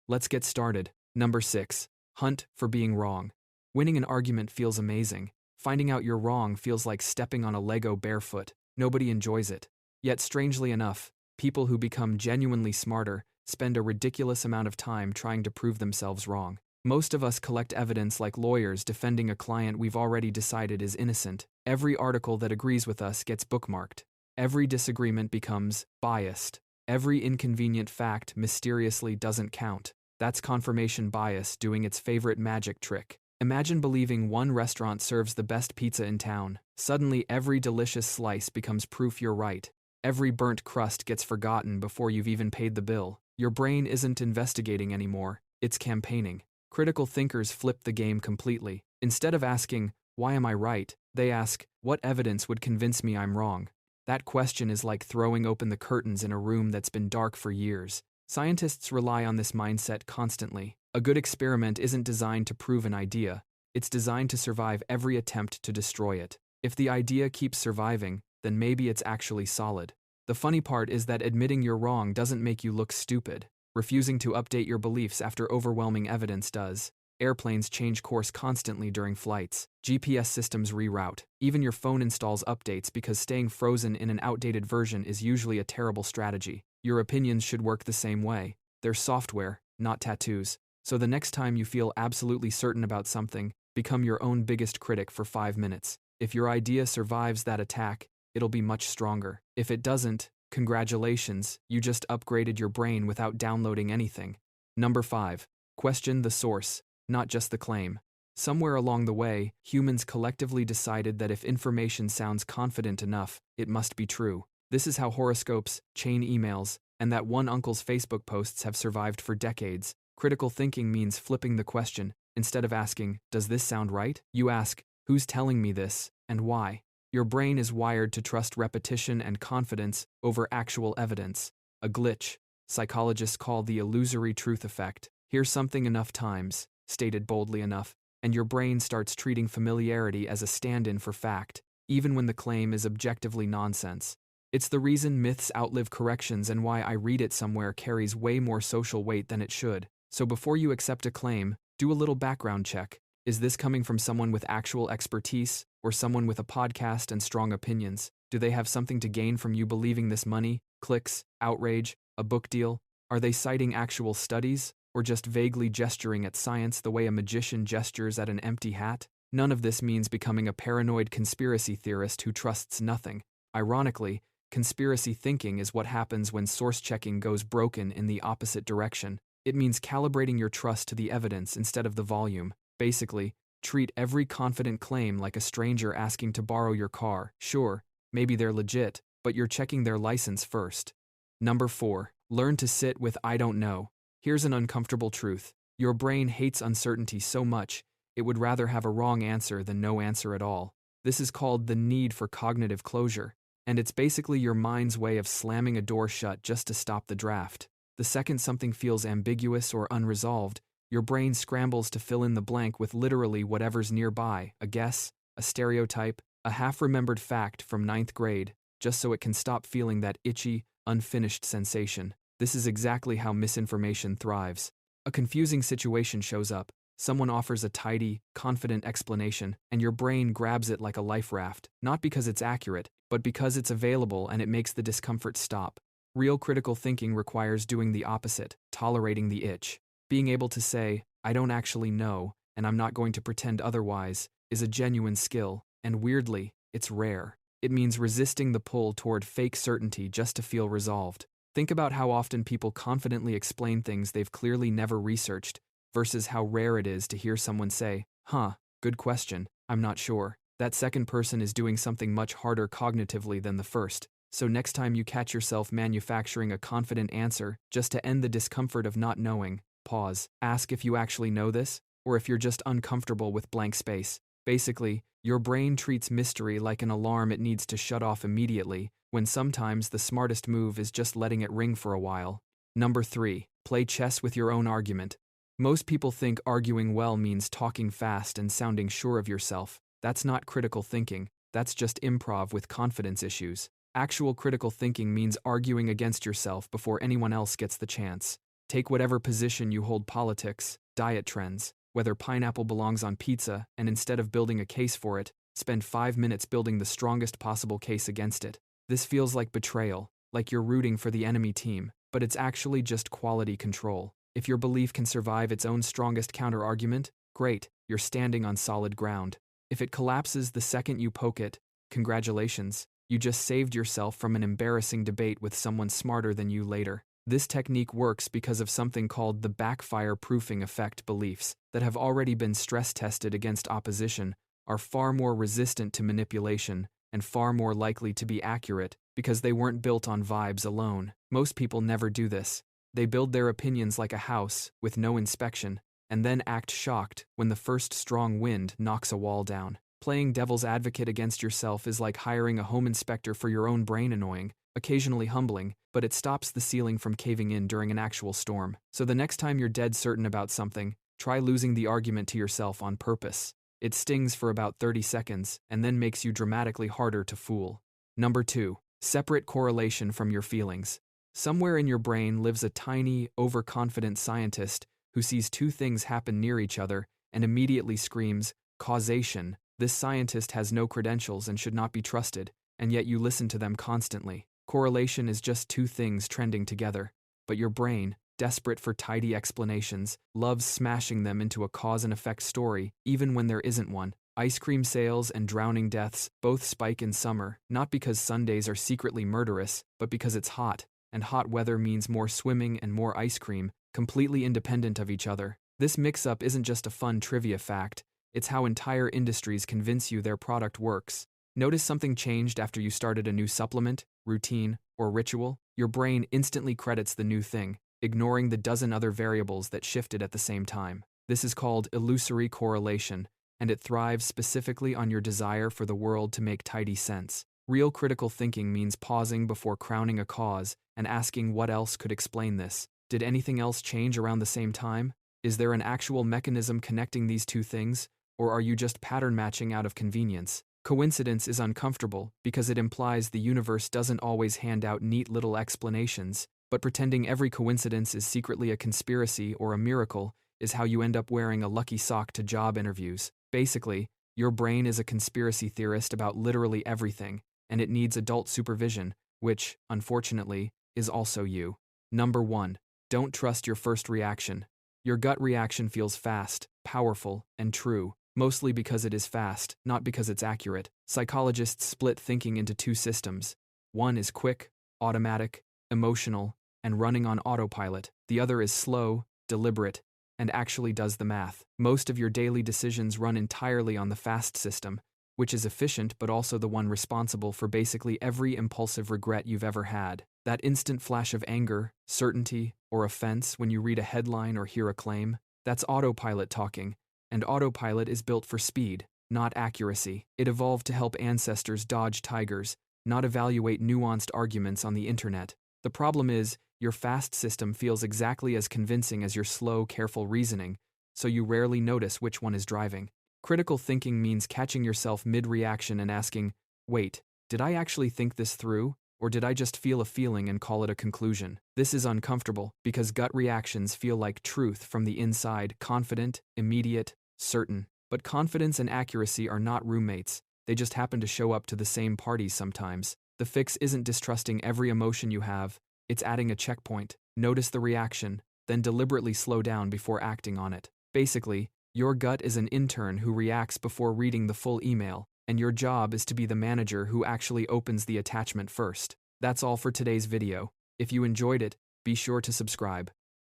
Let's get started. Number 6. Hunt for being wrong. Winning an argument feels amazing. Finding out you're wrong feels like stepping on a Lego barefoot. Nobody enjoys it. Yet strangely enough, people who become genuinely smarter spend a ridiculous amount of time trying to prove themselves wrong. Most of us collect evidence like lawyers defending a client we've already decided is innocent. Every article that agrees with us gets bookmarked. Every disagreement becomes biased. Every inconvenient fact mysteriously doesn't count. That's confirmation bias doing its favorite magic trick. Imagine believing one restaurant serves the best pizza in town. Suddenly, every delicious slice becomes proof you're right. Every burnt crust gets forgotten before you've even paid the bill. Your brain isn't investigating anymore, it's campaigning. Critical thinkers flip the game completely. Instead of asking, "Why am I right?" they ask, "What evidence would convince me I'm wrong?" That question is like throwing open the curtains in a room that's been dark for years. Scientists rely on this mindset constantly. A good experiment isn't designed to prove an idea, it's designed to survive every attempt to destroy it. If the idea keeps surviving, then maybe it's actually solid. The funny part is that admitting you're wrong doesn't make you look stupid. Refusing to update your beliefs after overwhelming evidence does. Airplanes change course constantly during flights. GPS systems reroute. Even your phone installs updates because staying frozen in an outdated version is usually a terrible strategy. Your opinions should work the same way. They're software, not tattoos. So the next time you feel absolutely certain about something, become your own biggest critic for 5 minutes. If your idea survives that attack, it'll be much stronger. If it doesn't, congratulations, you just upgraded your brain without downloading anything. Number 5. Question the source, not just the claim. Somewhere along the way, humans collectively decided that if information sounds confident enough, it must be true. This is how horoscopes, chain emails, and that one uncle's Facebook posts have survived for decades. Critical thinking means flipping the question. Instead of asking, "Does this sound right?" you ask, "Who's telling me this, and why?" Your brain is wired to trust repetition and confidence over actual evidence. A glitch psychologists call the illusory truth effect. Hear something enough times, stated boldly enough, and your brain starts treating familiarity as a stand-in for fact, even when the claim is objectively nonsense. It's the reason myths outlive corrections and why "I read it somewhere" carries way more social weight than it should. So before you accept a claim, do a little background check. Is this coming from someone with actual expertise, or someone with a podcast and strong opinions? Do they have something to gain from you believing this? Money, clicks, outrage, a book deal? Are they citing actual studies, or just vaguely gesturing at science the way a magician gestures at an empty hat? None of this means becoming a paranoid conspiracy theorist who trusts nothing. Ironically, conspiracy thinking is what happens when source checking goes broken in the opposite direction. It means calibrating your trust to the evidence instead of the volume. Basically, treat every confident claim like a stranger asking to borrow your car. Sure, maybe they're legit, but you're checking their license first. Number 4. Learn to sit with "I don't know." Here's an uncomfortable truth. Your brain hates uncertainty so much, it would rather have a wrong answer than no answer at all. This is called the need for cognitive closure, and it's basically your mind's way of slamming a door shut just to stop the draft. The second something feels ambiguous or unresolved, your brain scrambles to fill in the blank with literally whatever's nearby, a guess, a stereotype, a half-remembered fact from 9th grade, just so it can stop feeling that itchy, unfinished sensation. This is exactly how misinformation thrives. A confusing situation shows up, someone offers a tidy, confident explanation, and your brain grabs it like a life raft, not because it's accurate, but because it's available and it makes the discomfort stop. Real critical thinking requires doing the opposite, tolerating the itch. Being able to say, "I don't actually know, and I'm not going to pretend otherwise," is a genuine skill, and weirdly, it's rare. It means resisting the pull toward fake certainty just to feel resolved. Think about how often people confidently explain things they've clearly never researched, versus how rare it is to hear someone say, "Huh, good question, I'm not sure." That second person is doing something much harder cognitively than the first. So next time you catch yourself manufacturing a confident answer just to end the discomfort of not knowing, pause. Ask if you actually know this, or if you're just uncomfortable with blank space. Basically, your brain treats mystery like an alarm it needs to shut off immediately, when sometimes the smartest move is just letting it ring for a while. Number 3. Play chess with your own argument. Most people think arguing well means talking fast and sounding sure of yourself. That's not critical thinking, that's just improv with confidence issues. Actual critical thinking means arguing against yourself before anyone else gets the chance. Take whatever position you hold: politics, diet trends, whether pineapple belongs on pizza, and instead of building a case for it, spend 5 minutes building the strongest possible case against it. This feels like betrayal, like you're rooting for the enemy team, but it's actually just quality control. If your belief can survive its own strongest counter-argument, great, you're standing on solid ground. If it collapses the second you poke it, congratulations, you just saved yourself from an embarrassing debate with someone smarter than you later. This technique works because of something called the backfire proofing effect. Beliefs that have already been stress-tested against opposition are far more resistant to manipulation and far more likely to be accurate because they weren't built on vibes alone. Most people never do this. They build their opinions like a house, with no inspection, and then act shocked when the first strong wind knocks a wall down. Playing devil's advocate against yourself is like hiring a home inspector for your own brain. Annoying, occasionally humbling, but it stops the ceiling from caving in during an actual storm. So the next time you're dead certain about something, try losing the argument to yourself on purpose. It stings for about 30 seconds and then makes you dramatically harder to fool. Number 2. Separate correlation from your feelings. Somewhere in your brain lives a tiny, overconfident scientist who sees two things happen near each other and immediately screams, causation. This scientist has no credentials and should not be trusted, and yet you listen to them constantly. Correlation is just two things trending together, but your brain, desperate for tidy explanations, loves smashing them into a cause and effect story, even when there isn't one. Ice cream sales and drowning deaths both spike in summer, not because Sundays are secretly murderous, but because it's hot, and hot weather means more swimming and more ice cream, completely independent of each other. This mix-up isn't just a fun trivia fact, it's how entire industries convince you their product works. Notice something changed after you started a new supplement, routine, or ritual? Your brain instantly credits the new thing, ignoring the dozen other variables that shifted at the same time. This is called illusory correlation, and it thrives specifically on your desire for the world to make tidy sense. Real critical thinking means pausing before crowning a cause and asking what else could explain this. Did anything else change around the same time? Is there an actual mechanism connecting these two things, or are you just pattern matching out of convenience? Coincidence is uncomfortable because it implies the universe doesn't always hand out neat little explanations, but pretending every coincidence is secretly a conspiracy or a miracle is how you end up wearing a lucky sock to job interviews. Basically, your brain is a conspiracy theorist about literally everything, and it needs adult supervision, which, unfortunately, is also you. Number 1. Don't trust your first reaction. Your gut reaction feels fast, powerful, and true, mostly because it is fast, not because it's accurate. Psychologists split thinking into two systems. One is quick, automatic, emotional, and running on autopilot. The other is slow, deliberate, and actually does the math. Most of your daily decisions run entirely on the fast system, which is efficient but also the one responsible for basically every impulsive regret you've ever had. That instant flash of anger, certainty, or offense when you read a headline or hear a claim, that's autopilot talking, and autopilot is built for speed, not accuracy. It evolved to help ancestors dodge tigers, not evaluate nuanced arguments on the internet. The problem is, your fast system feels exactly as convincing as your slow, careful reasoning, so you rarely notice which one is driving. Critical thinking means catching yourself mid-reaction and asking, wait, did I actually think this through, or did I just feel a feeling and call it a conclusion? This is uncomfortable because gut reactions feel like truth from the inside, confident, immediate, certain. But confidence and accuracy are not roommates, they just happen to show up to the same parties sometimes. The fix isn't distrusting every emotion you have, it's adding a checkpoint. Notice the reaction, then deliberately slow down before acting on it. Basically, your gut is an intern who reacts before reading the full email, and your job is to be the manager who actually opens the attachment first. That's all for today's video. If you enjoyed it, be sure to subscribe.